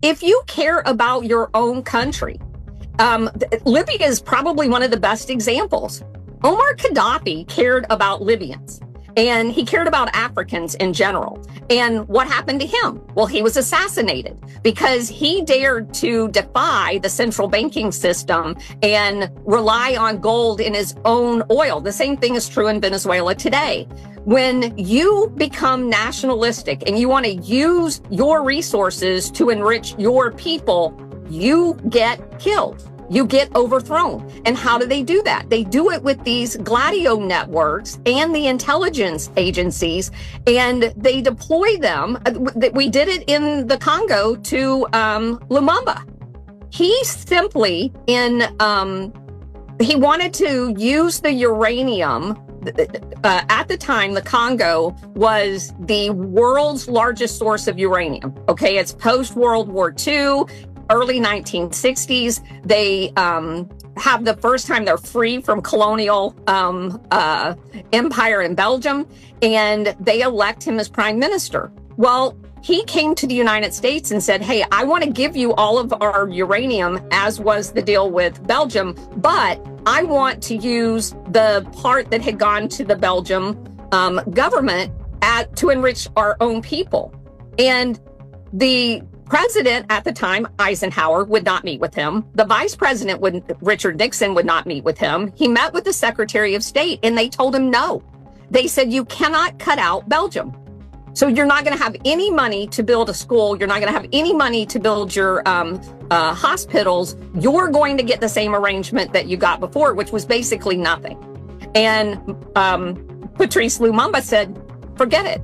If you care about your own country, Libya is probably one of the best examples. Omar Gaddafi cared about Libyans, and he cared about Africans in general. And what happened to him? Well, he was assassinated because he dared to defy the central banking system and rely on gold in his own oil. The same thing is true in Venezuela today. When you become nationalistic and you want to use your resources to enrich your people, you get killed. You get overthrown. And how do they do that? They do it with these Gladio networks and the intelligence agencies, and they deploy them. We did it in the Congo to Lumumba. He simply, he wanted to use the uranium. At the time, the Congo was the world's largest source of uranium. Okay, it's post-World War II. Early 1960s, they have the first time they're free from colonial empire in Belgium, and they elect him as prime minister. Well, he came to the United States and said, hey, I want to give you all of our uranium, as was the deal with Belgium, but I want to use the part that had gone to the Belgium government to enrich our own people. And the president at the time, Eisenhower, would not meet with him. The vice president, Richard Nixon, would not meet with him. He met with the Secretary of State, and they told him no. They said, you cannot cut out Belgium. So you're not going to have any money to build a school. You're not going to have any money to build your hospitals. You're going to get the same arrangement that you got before, which was basically nothing. And Patrice Lumumba said, forget it.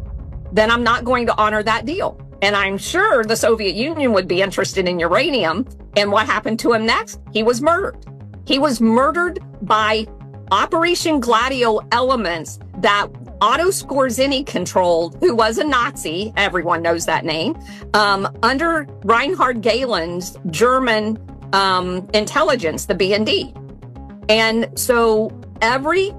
Then I'm not going to honor that deal. And I'm sure the Soviet Union would be interested in uranium. And what happened to him next? He was murdered. He was murdered by Operation Gladio elements that Otto Skorzeny controlled, who was a Nazi, everyone knows that name, under Reinhard Gehlen's German intelligence, the BND. And so every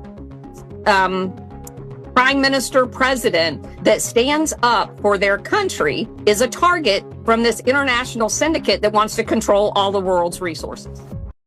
prime minister, president that stands up for their country is a target from this international syndicate that wants to control all the world's resources.